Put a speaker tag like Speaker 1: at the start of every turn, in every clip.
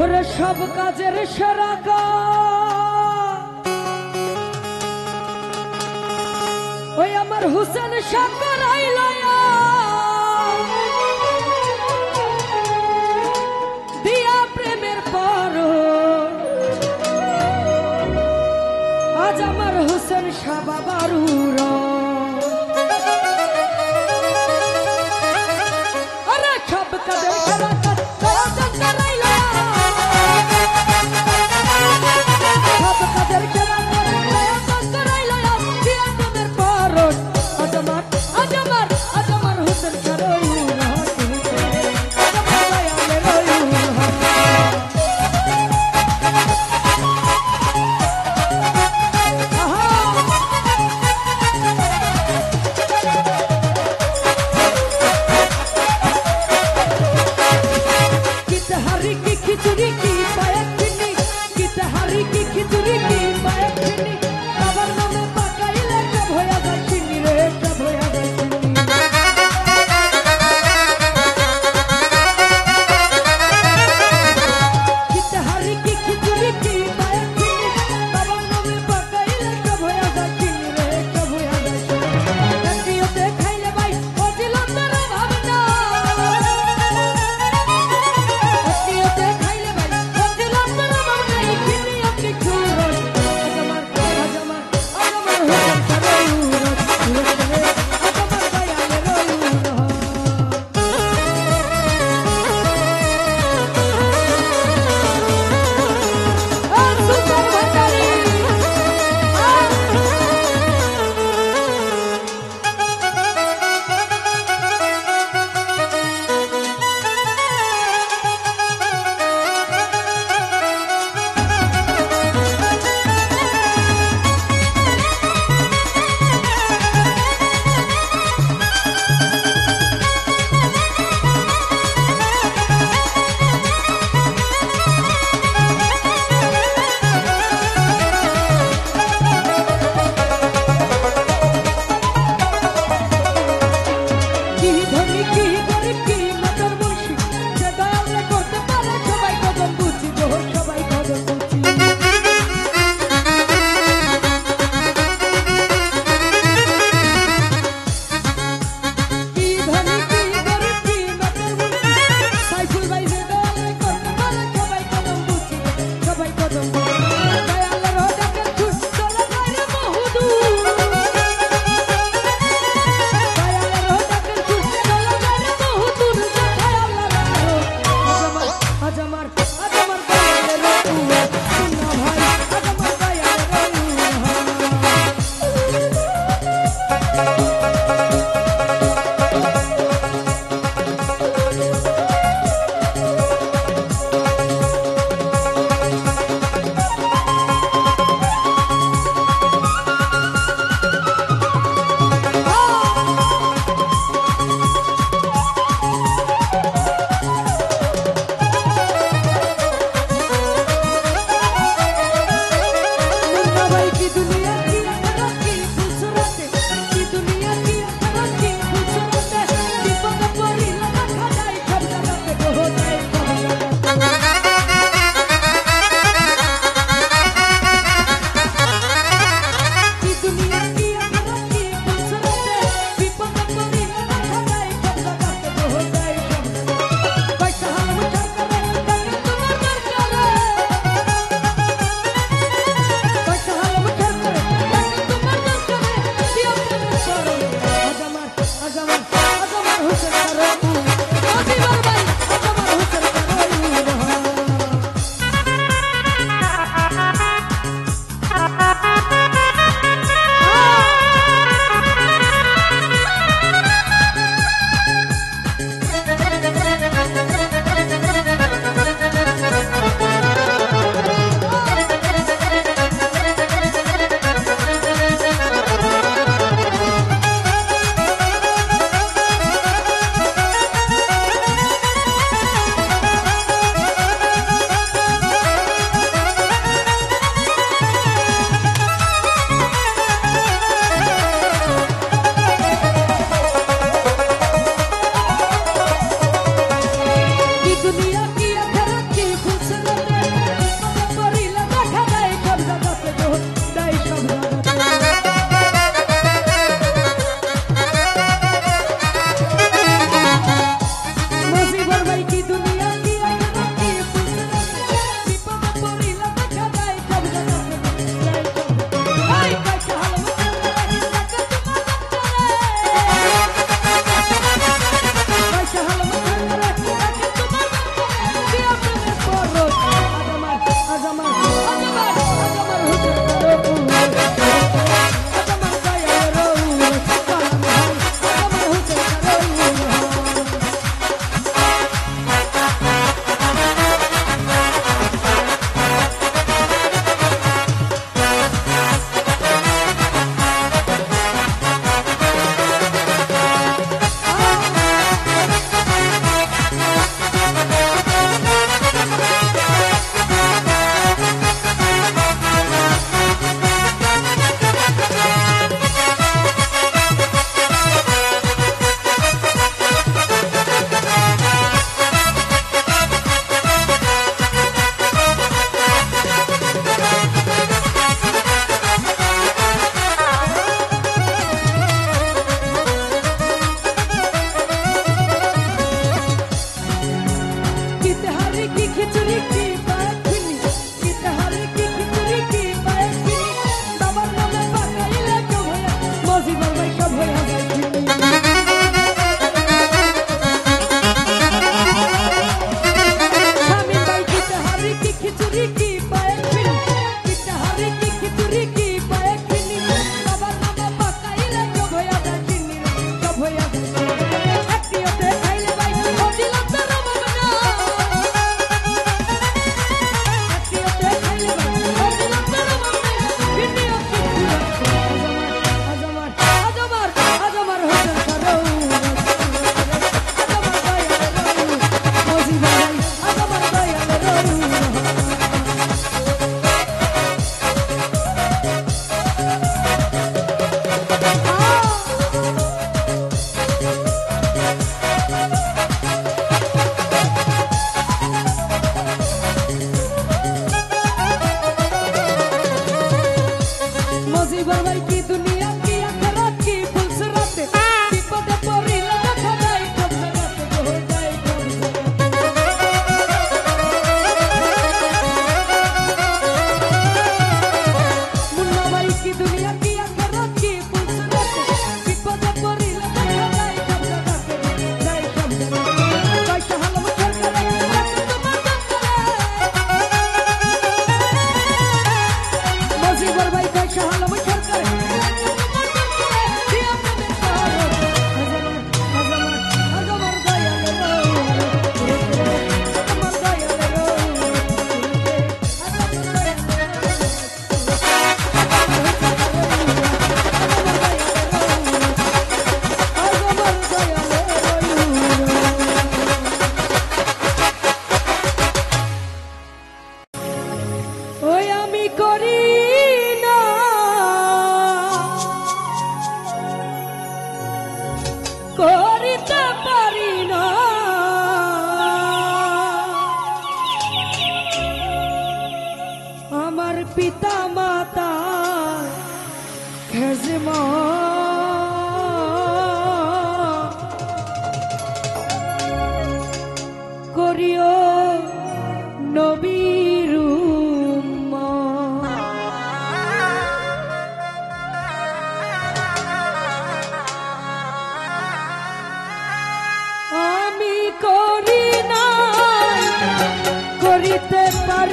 Speaker 1: ওরে সব কাজের সেরা ওই আমার হুসেন সাগর আইলায়া দিয়া প্রেমের পর আজ আমার হুসেন শাহ বাবারুর আরে সব কাজের সেরা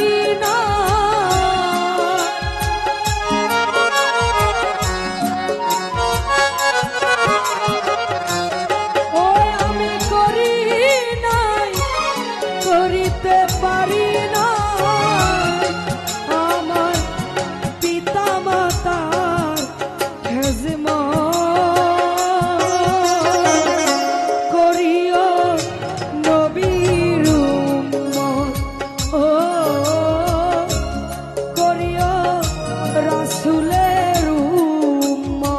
Speaker 1: পারি না। ওই আমি করি নাই, করিতে পারি না আমার পিতা মাতার খেজমত। করিও নবীর উম্মত, ও করিও রাসূলের উম্মত।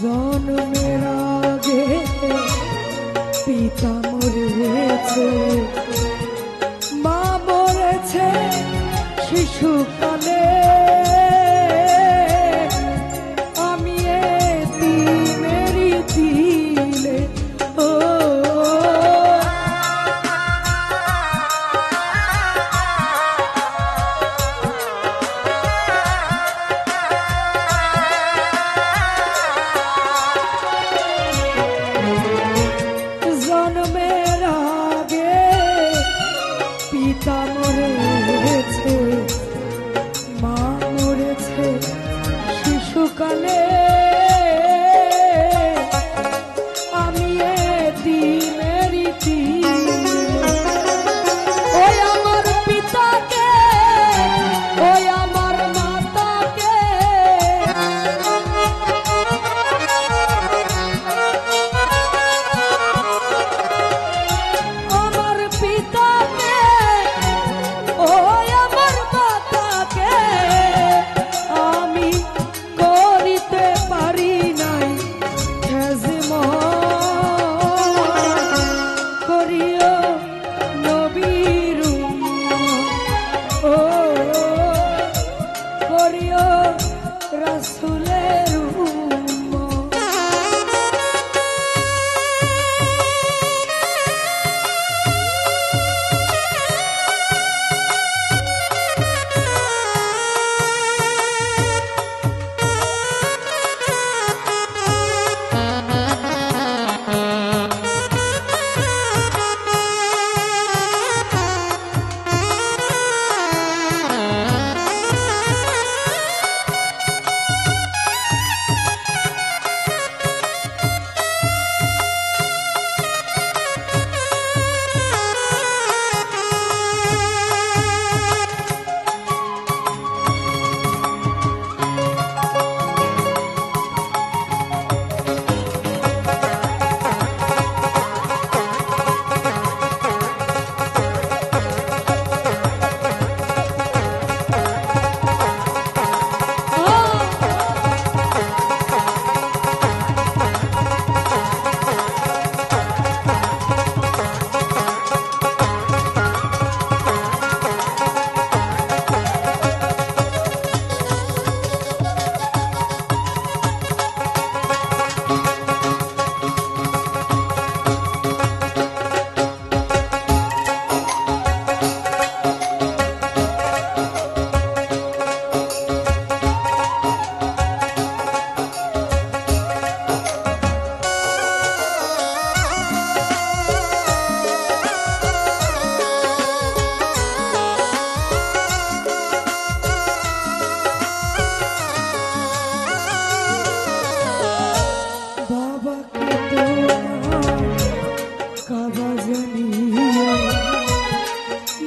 Speaker 1: জন্মের আগে পিতা মরেছে, মা মরেছে শিশুকালে। আমি এতিমেরই দিলে, ও জন্মের আগে পিতা মরেছে, মা মরেছে শিশুকালে। আমি এতিমেরই দিলে। ওই আমার পিতাকে, ওই আমার মাতাকে আমার পিতাকে, ওই আমার মাতাকে আমি করিতে পারি নাই খেজমত। করিও নবীর উম্মত, ও করিও রাসূলের উম্মত।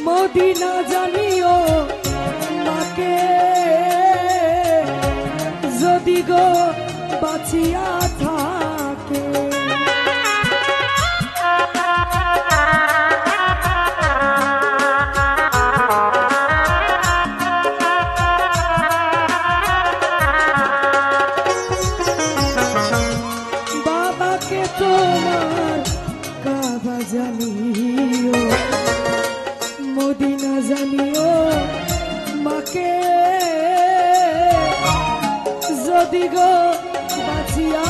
Speaker 1: মদিনা জানিও মাকে, যদি গো বাঁচিয়া থাকে। বাবাকে তোমার কাবা জানিও, মদিনা জানিও মাকে, যদি গো বাঁচিয়া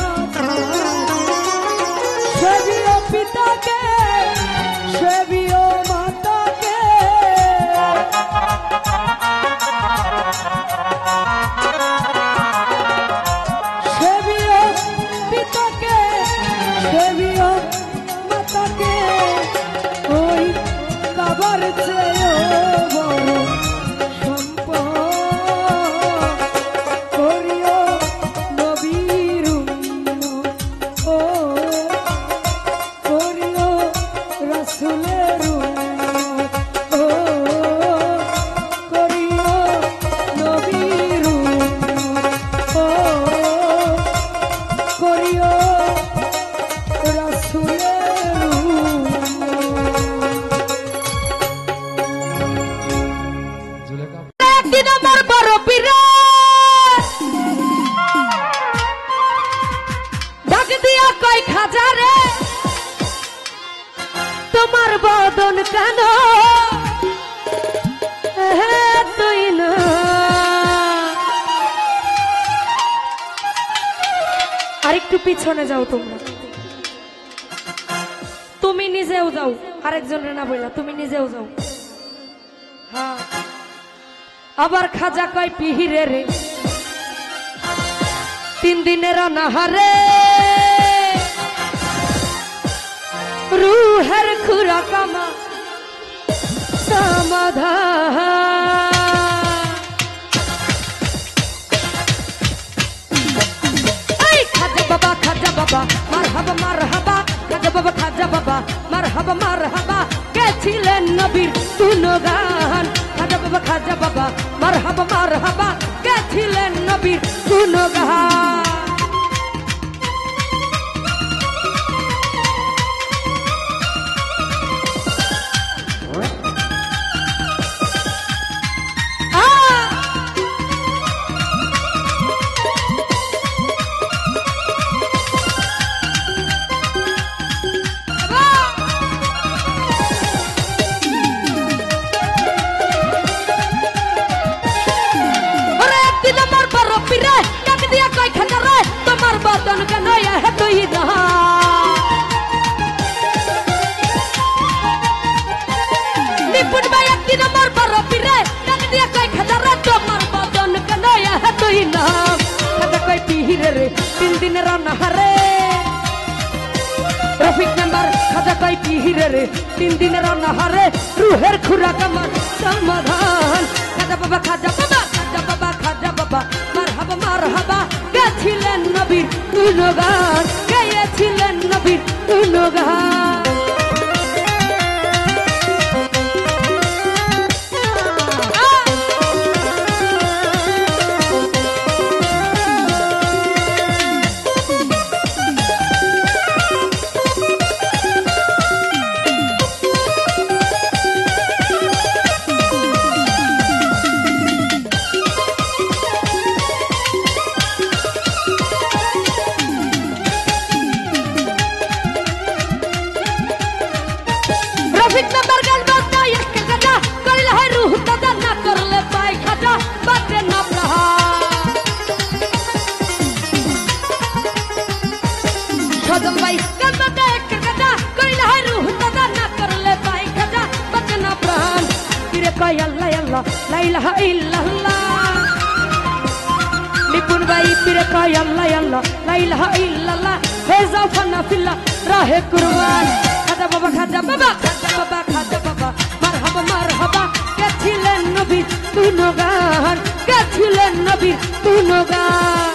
Speaker 1: সেবিও পিতাকে, সেবিও মাতাকে। সবার চেয়েও বড় সম্পদ করিও নবীর উম্মত ও করিও রাসূলের উম্মত ও করিও নবীর উম্মত ও করিও রাসূলের একদিন আমার বড় পীরে ডাক দিয়া কয় খাজা রে তোমার বদন কেন তুই না আরেকটু পিছনে যাও তোমরা তুমি নিজেও যাও আরেকজনের না বললা তুমি নিজেও যাও হ্যাঁ আবার খাজা কয় পিহিরে রে 3 দিনের অনাহারে রুহের খুরা কামা সমাধান এই খাজা বাবা মারহাবা মারহাবা খাজা বাবা মারহাবা মারহাবা গেছিলেন নবীর গুণগান খাজা বাবা মারহাবা মারহাবা গেছিলেন নবীর গুণগান তোমার বদন কেন তুই না নিপুণ ভাই একদিন আমার বড় পীরে ডাক দিয়া কয় খাজা রে তোমার বদন কেন তুই না খাজা কয় পীরে রে 3 দিনের অনাহারে রফিক মেম্বার খাজা কয় পীরে রে 3 দিনের অনাহারে রুহের খুরাক আমার সমাধান খাজা বাবা মারহাবা মারহাবা গেছিলেন নবীর গুণগান গেয়েছিলেন নবীর গুণগান নিপুণ ভাই পীরে কয় আল্লাহ আল্লাহ লা ইলাহা ইল্লাল্লাহ হে যাও ফানা ফিল্লাহ রাহে কুরবান খাজা বাবা মারহাবা মারহাবা গেছিলেন নবীর গুণগান গেছিলেন নবীর গুণগান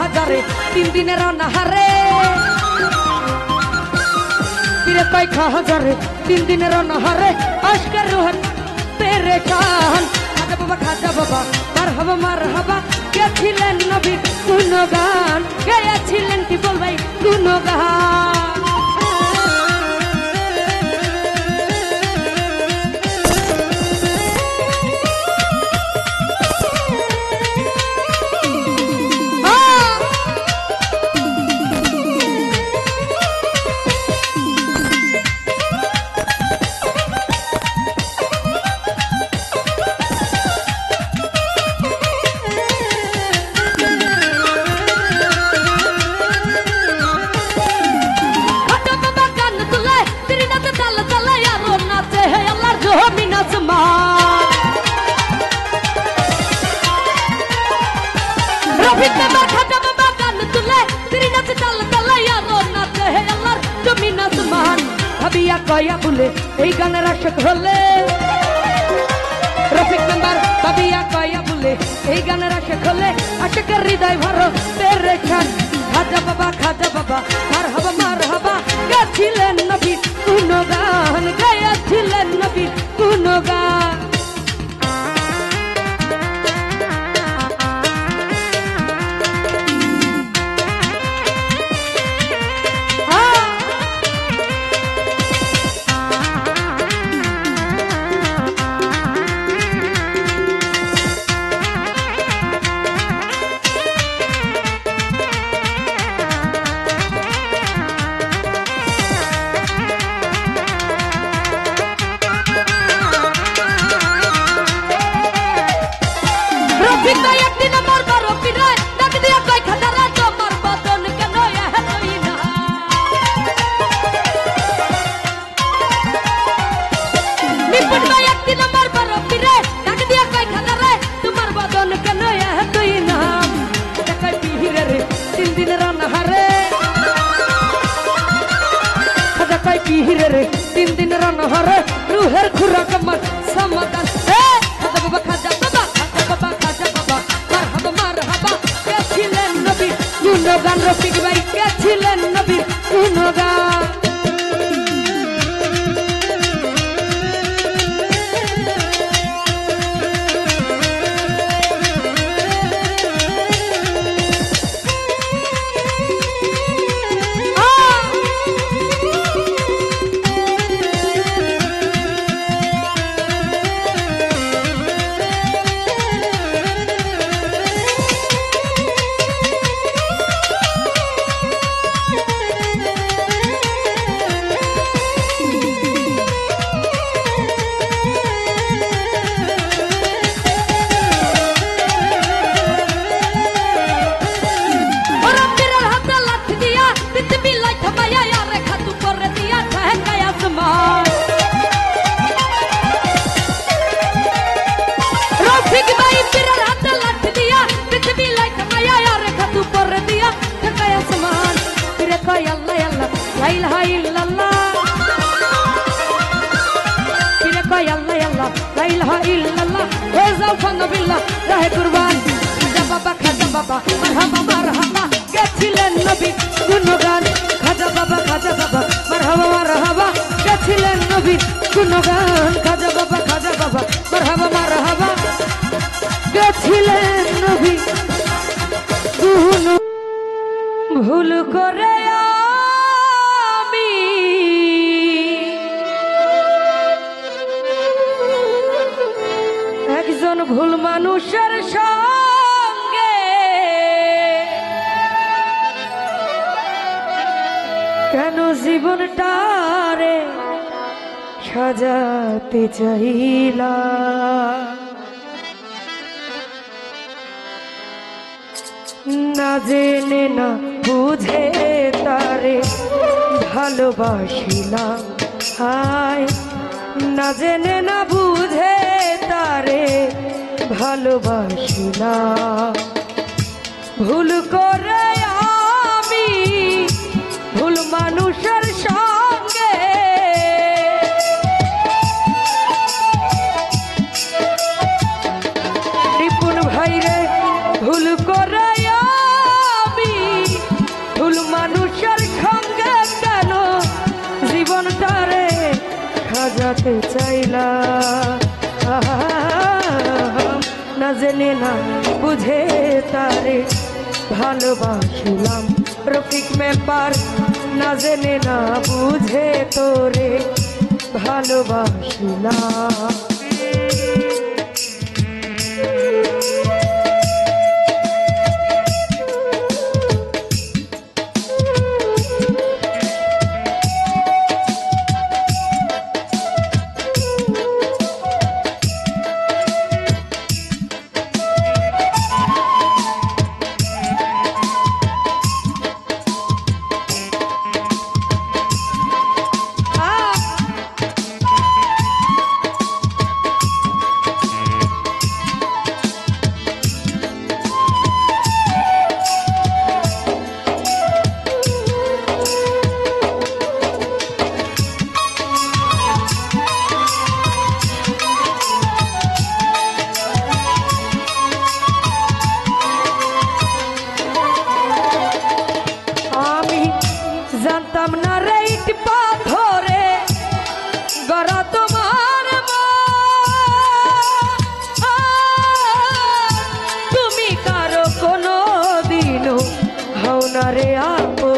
Speaker 1: হাজারে 3 দিনের অনাহারে পীরে কয় হাজারে 3 দিনের অনাহারে আজকের রোহন পেরেশান খাজা বাবা মারহাবা মারহাবা গুণগান গাইয়াছিলেন টিপল ভাই গুণগান। ভাবিয়া কয়া বলে এই গানের আশক হলে রফিক মেম্বার ভাবিয়া কয়া বলে এই গানের আশক হলে আশকের হৃদয় ভরো পেরেশান। খাজা বাবা মার হাবা গেছিলেন নবীর গুণগান গাইয়াছিলেন নবীর গুণগান। তিন দিন রানহারে রুহের খুরাক আমার সমাধান। খাজা বাবা মার হাবা গেছিলেন নবীর গুণগান। রফিক ভাই গেছিলেন নবীর গুণগান। খাজা বাবা মার হাবা গেছিলেন নবীর গুণগান। খাজা বাবা মার হাবা গেছিলেন নবীর গুণগান। খাজা বাবা মার হাবা গেছিলেন নবীর গুণ। ভুল করে আমি একজন ভুল মানুষের সঙ্গে কেন জীবনটারে সাজাতে চাইলা। না জেনে না বুঝে তারে ভালোবাসিলাম। হায় না জেনে না বুঝে তারে ভালোবাসিলাম। ভুল করে আমি ভুল মানুষের সঙ্গে নিপুণ ভাইরে ভুল করে আমি ভুল মানুষের সঙ্গে কেন জীবনটারে সাজাতে চাইলাম। না জেনে না বুঝে তারে ভালোবাসিলাম রফিক মেম্বার না জেনে না বুঝে তোরে ভালোবাসিলাম। জানতাম না রে ইট পাথরে গড়া তোমার তুমি কারো কোনো দিনও হও না রে আপো।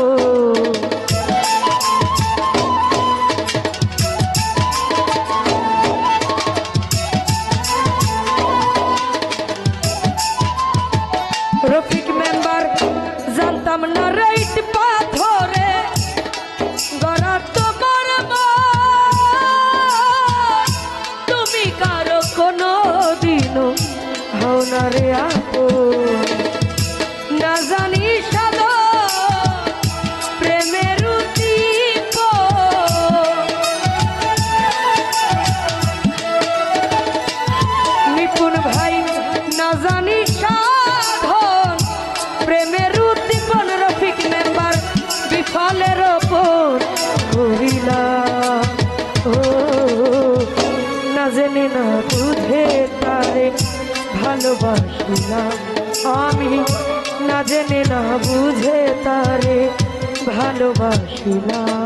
Speaker 1: রফিক মেম্বার জানতাম না রে ইট পাথরে গড়া তোমার তুমি কারো কোনো দিনও হও না রে আপো। না জানি সাদা প্রেমের উদ্দীপ নিপুণ ভাই না জানি সাধন প্রেমের উদ্দীপন রফিক মেম্বার বিফলের ওপর করিলাম। ও না জেনে না বুঝে তারে ভালোবাসিলাম আমি না জেনে না বুঝে তারে ভালোবাসিলাম।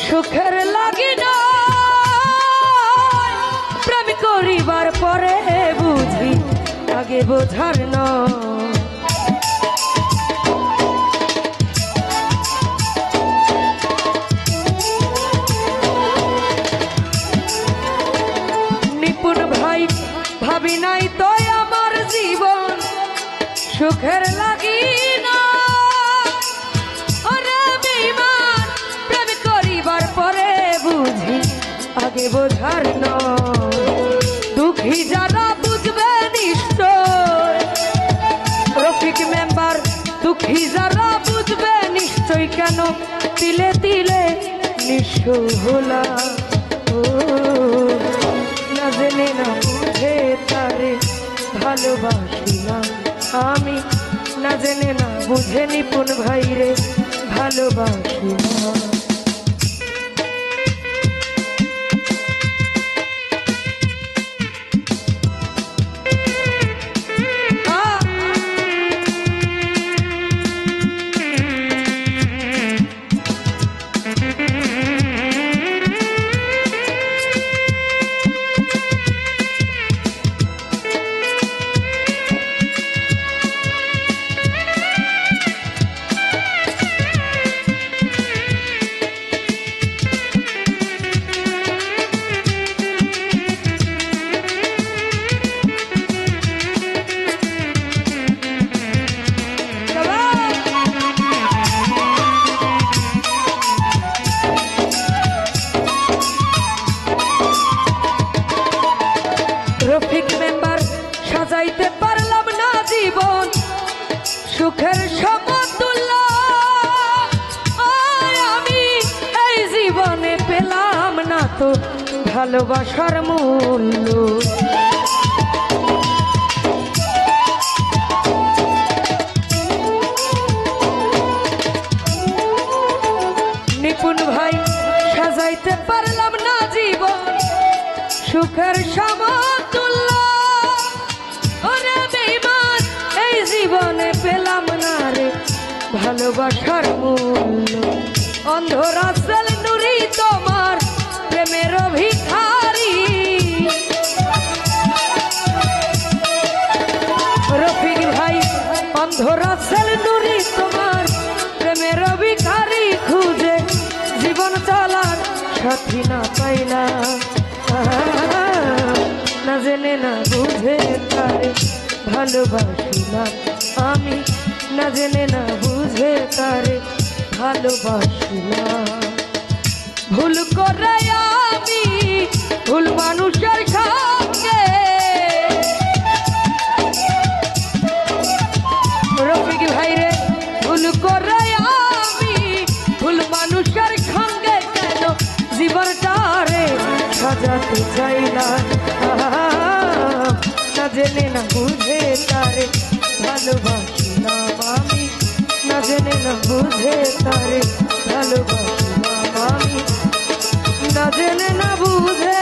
Speaker 1: সুখের লাগি না প্রেম করিবার পরে বুঝি আগে বোঝার না। নিপুণ ভাই ভাবি নাই তো আমার জীবন সুখের লাগি না পরে বুঝি আগে বোঝার নয়। দুঃখী যারা বুঝবে নিশ্চয় রফিক মেম্বার দুঃখী যারা বুঝবে নিশ্চয় কেন তিলে তিলে নিঃস্ব হলা। ও না জেনে না বুঝে তারে ভালোবাসিলাম আমি না জেনে না বুঝে নিপুণ ভাইরে ভালোবাসিলাম। ভালোবাসার মূল্য। নিপুণ ভাই সাজাইতে পারলাম না জীবন সুখের সমতুল্য, ওরে বেঈমান এই জীবনে পেলাম না রে ভালোবাসার মূল্য। অন্ধ রাসেল নুরি তোমার প্রেমের ভিখারি, রফিক ভাই অন্ধ রাসেল নুরি তোমার প্রেমের ভিখারি, খুঁজে জীবন চলার সাথী না পাইলাম, না জেনে না বুঝে তারে ভালোবাসিলাম আমি, না জেনে না বুঝে তারে ভালোবাসিলাম। ভুল করে আমি ভুল মানুষের সঙ্গে, রফিক ভাই রে ভুল করে আমি ভুল মানুষের সঙ্গে কেন জীবনটারে সাজাতে চাইলাম, না জেনে না বুঝে তারে ভালোবাসিলাম আমি, না জেনে না বুঝে তারে ভালোবাসিলাম আমি, না জেনে না বুঝে